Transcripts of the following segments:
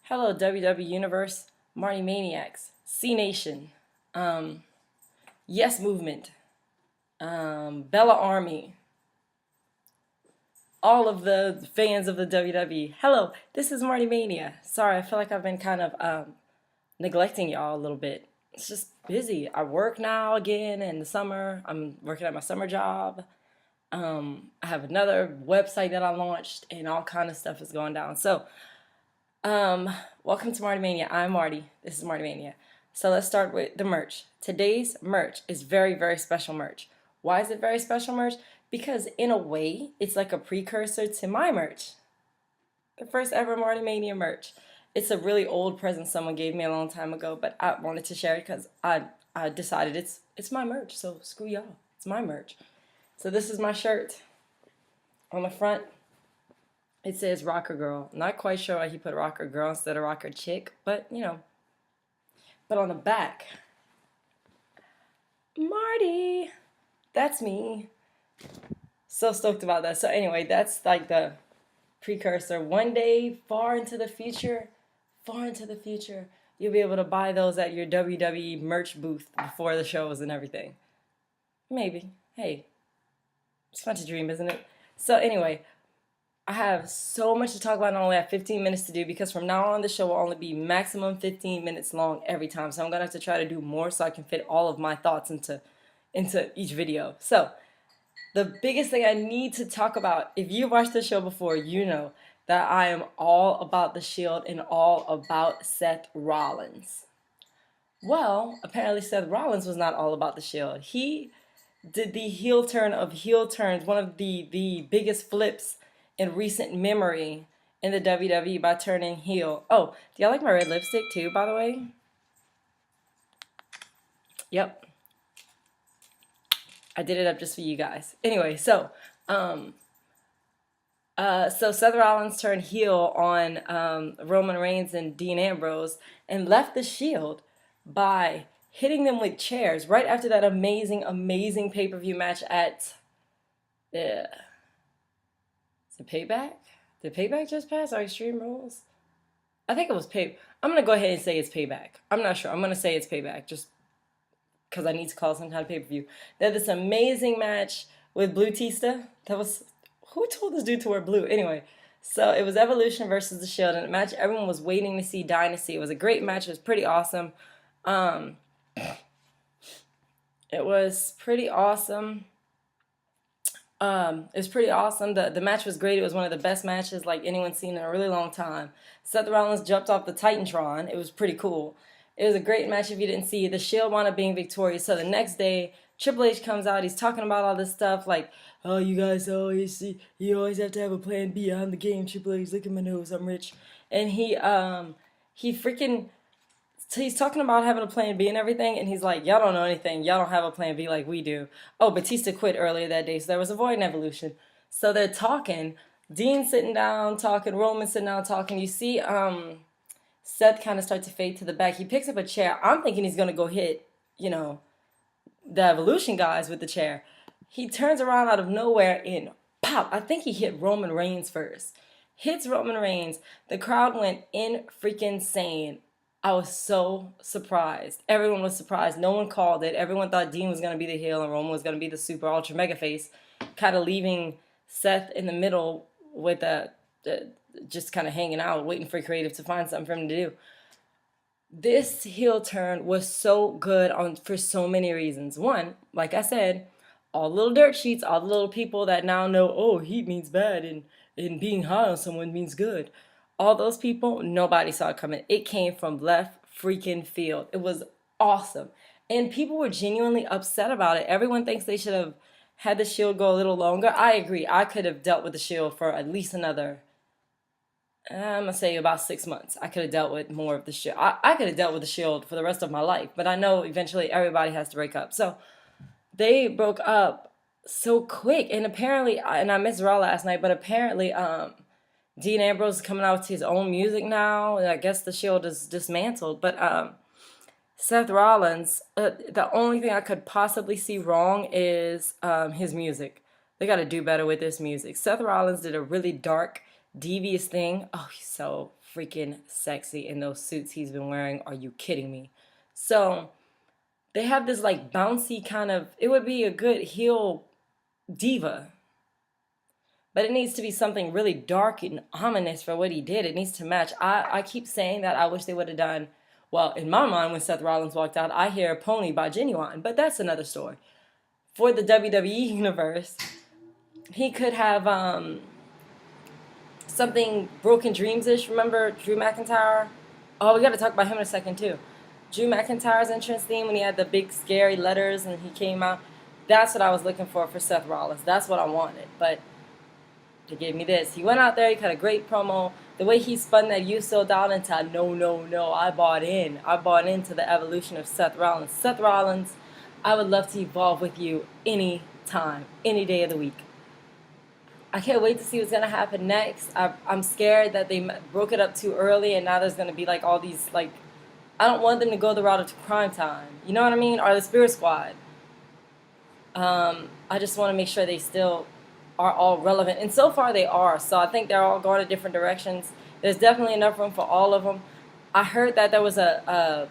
Hello, WWE Universe, MartiManiacs, C Nation, Yes Movement, Bella Army, all of the fans of the WWE. Hello, this is MartiMania. Sorry, I feel like I've been kind of neglecting y'all a little bit. It's just busy. I work now again in the summer. I'm working at my summer job. I have another website that I launched, and all kind of stuff is going down. So, welcome to MartiMania. I'm Marty. This is MartiMania. So let's start with the merch. Today's merch is very, very special merch. Why is it very special merch? Because in a way, it's like a precursor to my merch. The first ever MartiMania merch. It's a really old present someone gave me a long time ago, but I wanted to share it because I decided it's my merch. So screw y'all. It's my merch. So this is my shirt. On the front, it says Rocker Girl. Not quite sure why he put Rocker Girl instead of Rocker Chick, but you know. But on the back, Marty, that's me. So stoked about that. So anyway, that's like the precursor. One day, far into the future, you'll be able to buy those at your WWE merch booth before the shows and everything. Maybe. Hey, it's fun to dream, isn't it? So anyway, I have so much to talk about and I only have 15 minutes to do because from now on the show will only be maximum 15 minutes long every time. So I'm going to have to try to do more so I can fit all of my thoughts into each video. So the biggest thing I need to talk about, if you watched the show before, you know that I am all about the Shield and all about Seth Rollins. Well, apparently Seth Rollins was not all about the Shield. He did the heel turn of heel turns, one of the biggest flips in recent memory in the WWE by turning heel. Oh, do y'all like my red lipstick too, by the way? Yep. I did it up just for you guys. Anyway, so Seth Rollins turned heel on Roman Reigns and Dean Ambrose and left the Shield by hitting them with chairs right after that amazing pay-per-view match at is it Payback? Did Payback just pass our Extreme Rules? I think it was I'm going to go ahead and say it's Payback. I'm not sure. I'm going to say it's Payback just because I need to call some kind of pay-per-view. They had this amazing match with Blue Tista. Who told this dude to wear blue? Anyway, so it was Evolution versus the Shield, and a match everyone was waiting to see Dynasty. It was a great match. It was pretty awesome. It was pretty awesome. It was pretty awesome. The match was great. It was one of the best matches like anyone's seen in a really long time. Seth Rollins jumped off the Titantron. It was pretty cool. It was a great match if you didn't see it. The Shield wound up being victorious. So the next day, Triple H comes out. He's talking about all this stuff like, oh, you guys always see, you always have to have a plan B on the game. Triple H, look at my nose, I'm rich. And he freaking, so he's talking about having a plan B and everything, and he's like, y'all don't know anything. Y'all don't have a plan B like we do. Oh, Batista quit earlier that day, so there was a void in Evolution. So they're talking. Dean sitting down talking, Roman sitting down talking. You see Seth kind of start to fade to the back. He picks up a chair. I'm thinking he's going to go hit, you know, the Evolution guys with the chair. He turns around out of nowhere and pop. I think he hit Roman Reigns first. Hits Roman Reigns. The crowd went in freaking insane. I was so surprised. Everyone was surprised. No one called it. Everyone thought Dean was going to be the heel and Roman was going to be the super ultra mega face, kind of leaving Seth in the middle with just kind of hanging out, waiting for creative to find something for him to do. This heel turn was so good for so many reasons. One, like I said, all the little dirt sheets, all the little people that now know, oh, heat means bad and being high on someone means good. All those people, nobody saw it coming. It came from left freaking field. It was awesome. And people were genuinely upset about it. Everyone thinks they should have had the Shield go a little longer. I agree. I could have dealt with the Shield for at least another, I'm going to say about 6 months. I could have dealt with more of the Shield. I could have dealt with the Shield for the rest of my life. But I know eventually everybody has to break up. So they broke up so quick. And apparently, and I missed Raw last night, but apparently Dean Ambrose is coming out with his own music now. I guess the Shield is dismantled. But Seth Rollins, the only thing I could possibly see wrong is his music. They got to do better with this music. Seth Rollins did a really dark, devious thing. Oh, he's so freaking sexy in those suits he's been wearing. Are you kidding me? So they have this like bouncy kind of, it would be a good heel diva, but it needs to be something really dark and ominous for what he did. It needs to match. I keep saying that I wish they would have done, well, in my mind, when Seth Rollins walked out, I hear Pony by Genuine, but that's another story. For the WWE universe, he could have something Broken Dreams-ish. Remember Drew McIntyre? Oh, we got to talk about him in a second, too. Drew McIntyre's entrance theme when he had the big scary letters and he came out. That's what I was looking for Seth Rollins. That's what I wanted. But they gave me this. He went out there. He cut a great promo. The way he spun that "you so dialed" into no. I bought in. I bought into the evolution of Seth Rollins. Seth Rollins, I would love to evolve with you any time, any day of the week. I can't wait to see what's going to happen next. I'm scared that they broke it up too early and now there's going to be like all these, like, I don't want them to go the route of Crime Time. You know what I mean? Or the Spirit Squad. I just want to make sure they still are all relevant. And so far they are. So I think they're all going in different directions. There's definitely enough room for all of them. I heard that there was a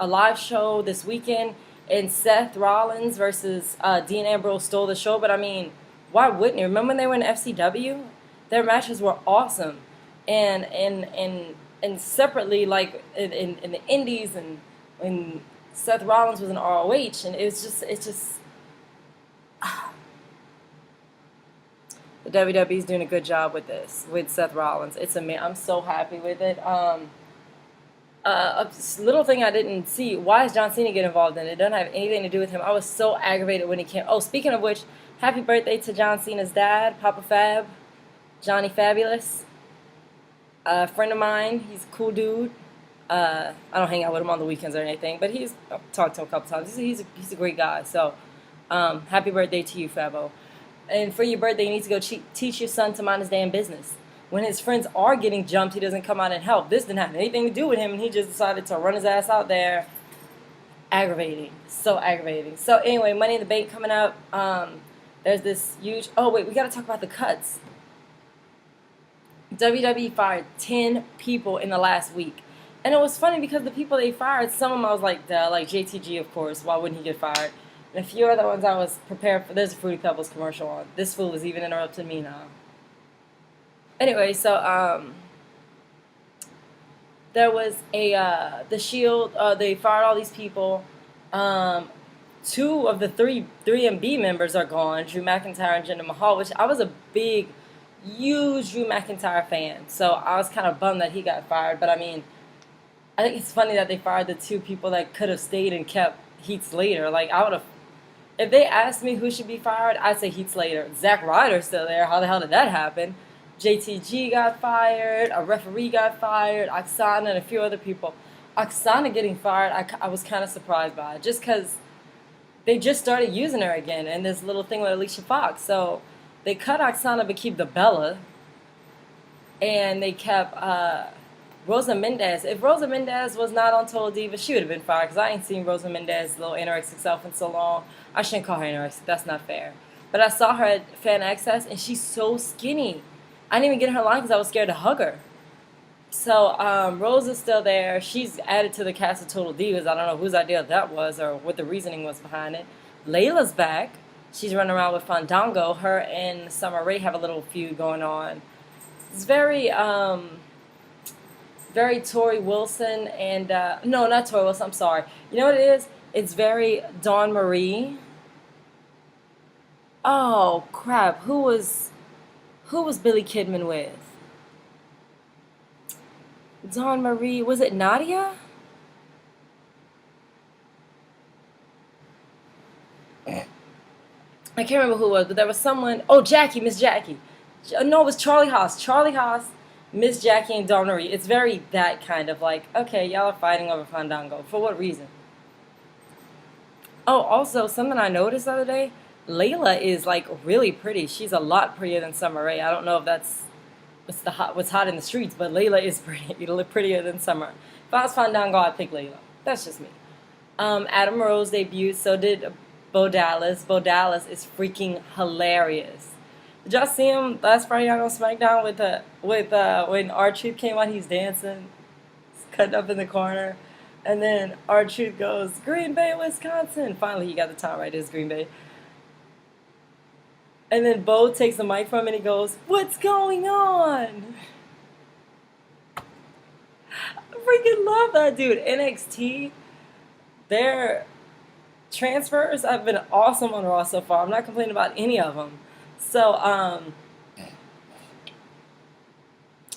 live show this weekend and Seth Rollins versus Dean Ambrose stole the show. But I mean, why wouldn't you? Remember when they were in FCW? Their matches were awesome. And separately, like in the Indies and when Seth Rollins was in ROH, and it's just the WWE's doing a good job with this, with Seth Rollins. I'm so happy with it. A little thing I didn't see, why is John Cena get involved in it? It doesn't have anything to do with him. I was so aggravated when he came. Oh, speaking of which, happy birthday to John Cena's dad, Papa Fab, Johnny Fabulous. A friend of mine, he's a cool dude. I don't hang out with him on the weekends or anything, but I've talked to him a couple times. He's a great guy. So, happy birthday to you, Fabo. And for your birthday, you need to go teach your son to mind his damn business. When his friends are getting jumped, he doesn't come out and help. This didn't have anything to do with him, and he just decided to run his ass out there. Aggravating. So aggravating. So anyway, Money in the Bank coming up. There's this huge... Oh, wait, we got to talk about the cuts. WWE fired 10 people in the last week. And it was funny because the people they fired, some of them I was like, duh, like JTG, of course. Why wouldn't he get fired? And a few other ones I was prepared for. There's a Fruity Pebbles commercial on. This fool is even interrupting me now. Anyway, so there was the Shield. They fired all these people. 2 of the 3MB members are gone. Drew McIntyre and Jinder Mahal, which I was a big, huge Drew McIntyre fan. So I was kind of bummed that he got fired. But I mean, I think it's funny that they fired the 2 people that could have stayed and kept Heath Slater. Like, I would have, if they asked me who should be fired, I'd say Heath Slater. Zack Ryder's still there. How the hell did that happen? JTG got fired. A referee got fired. Oksana and a few other people. Oksana getting fired, I was kind of surprised by it. Just because they just started using her again. And this little thing with Alicia Fox. So they cut Oksana but keep the Bella. And they kept Rosa Mendez. If Rosa Mendez was not on Total Diva, she would have been fired. Because I ain't seen Rosa Mendez's little anorexic self in so long. I shouldn't call her anorexic. That's not fair. But I saw her at Fan Access, and she's so skinny. I didn't even get her line because I was scared to hug her. So Rosa's still there. She's added to the cast of Total Divas. I don't know whose idea that was or what the reasoning was behind it. Layla's back. She's running around with Fandango. Her and Summer Rae have a little feud going on. It's very Tori Wilson and... no, not Tori Wilson. I'm sorry. You know what it is? It's very Dawn Marie. Oh, crap. Who was Billy Kidman with? Dawn Marie. Was it Nadia? I can't remember who it was, but there was someone. Oh, Jackie, Miss Jackie. No, it was Charlie Haas. Charlie Haas, Miss Jackie, and Dawn Marie. It's very that kind of like, okay, y'all are fighting over Fandango. For what reason? Oh, also, something I noticed the other day. Layla is like really pretty. She's a lot prettier than Summer Rae. I don't know if that's what's hot in the streets, but Layla is prettier than Summer. If I was Fandango, I'd pick Layla. That's just me. Adam Rose debuted, so did Bo Dallas. Bo Dallas is freaking hilarious. Did y'all see him last Friday night on SmackDown with when R-Truth came on? He's dancing, he's cutting up in the corner, and then R-Truth goes, Green Bay, Wisconsin. Finally, he got the time right. It's Green Bay. And then Bo takes the mic from him and he goes, "What's going on?" I freaking love that dude. NXT, their transfers have been awesome on Raw so far. I'm not complaining about any of them. So,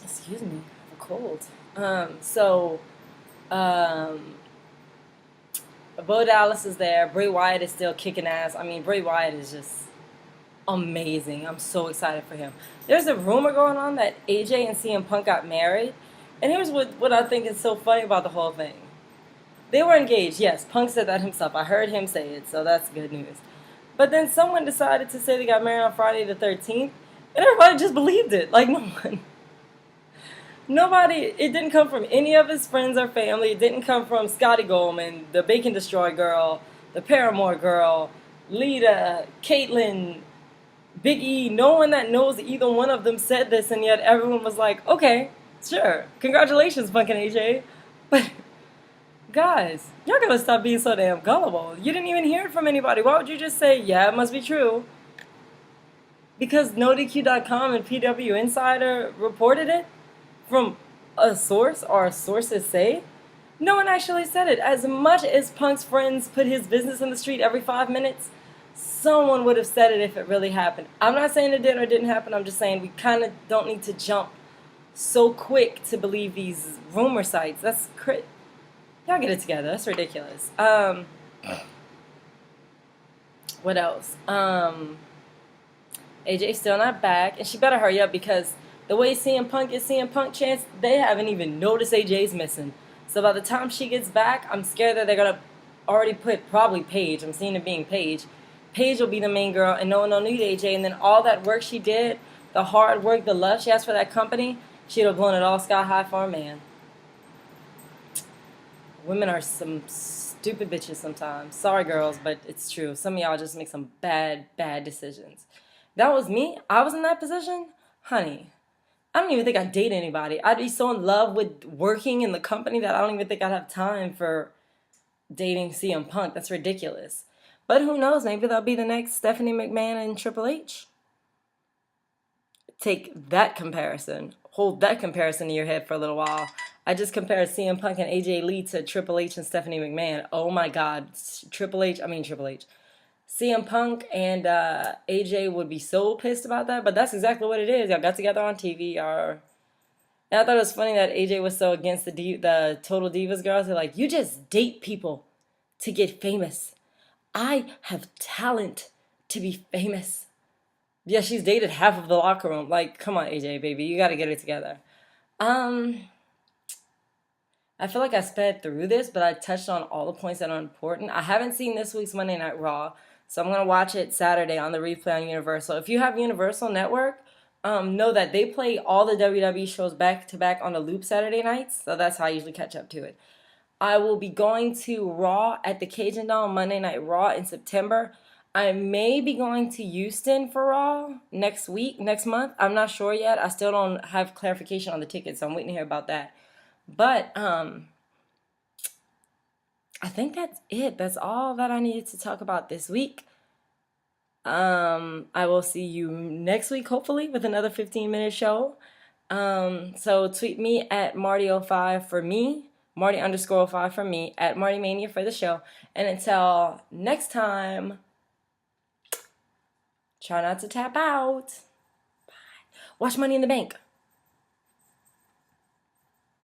excuse me, I have a cold. So, um, Bo Dallas is there. Bray Wyatt is still kicking ass. I mean, Bray Wyatt is just amazing. I'm so excited for him. There's a rumor going on that AJ and CM Punk got married. And here's what I think is so funny about the whole thing. They were engaged, yes. Punk said that himself. I heard him say it, so that's good news. But then someone decided to say they got married on Friday the 13th, and everybody just believed it. Like, no one. Nobody, it didn't come from any of his friends or family. It didn't come from Scotty Goldman, the Bacon Destroy girl, the Paramore girl, Lita, Caitlyn, Big E. No one that knows either one of them said this, and yet everyone was like, okay, sure. Congratulations, Punk and AJ. But, guys, y'all gotta stop being so damn gullible. You didn't even hear it from anybody. Why would you just say, yeah, it must be true? Because NoDQ.com and PW Insider reported it from a source, or sources say? No one actually said it. As much as Punk's friends put his business in the street every 5 minutes, someone would have said it if it really happened. I'm not saying it did or didn't happen. I'm just saying we kind of don't need to jump so quick to believe these rumor sites. That's y'all get it together. That's ridiculous. What else? AJ's still not back, and she better hurry up because the way CM Punk is CM Punk chance, they haven't even noticed AJ's missing. So by the time she gets back, I'm scared that they're gonna already put probably Paige. I'm seeing it being Paige. Paige will be the main girl, and no one will need AJ. And then all that work she did, the hard work, the love she has for that company, she'd have blown it all sky high for a man. Women are some stupid bitches sometimes. Sorry, girls, but it's true. Some of y'all just make some bad decisions. That was me. I was in that position. Honey, I don't even think I'd date anybody. I'd be so in love with working in the company that I don't even think I'd have time for dating CM Punk. That's ridiculous. But who knows? Maybe they'll be the next Stephanie McMahon and Triple H. Take that comparison. Hold that comparison in your head for a little while. I just compared CM Punk and AJ Lee to Triple H and Stephanie McMahon. Oh my God. Triple H. CM Punk and AJ would be so pissed about that, but that's exactly what it is. Y'all got together on TV. And I thought it was funny that AJ was so against the Total Divas girls. They're like, you just date people to get famous. I have talent to be famous. Yeah, she's dated half of the locker room. Like, come on, AJ, baby. You got to get it together. I feel like I sped through this, but I touched on all the points that are important. I haven't seen this week's Monday Night Raw, so I'm going to watch it Saturday on the replay on Universal. If you have Universal Network, know that they play all the WWE shows back to back on the loop Saturday nights, so that's how I usually catch up to it. I will be going to Raw at the Cajun Dome Monday Night Raw in September. I may be going to Houston for Raw next month. I'm not sure yet. I still don't have clarification on the tickets, so I'm waiting to hear about that. But I think that's it. That's all that I needed to talk about this week. I will see you next week, hopefully, with another 15-minute show. So tweet me at Marty05 for me, Marty_05 for me, at MartiMania for the show. And until next time, try not to tap out. Bye. Watch Money in the Bank.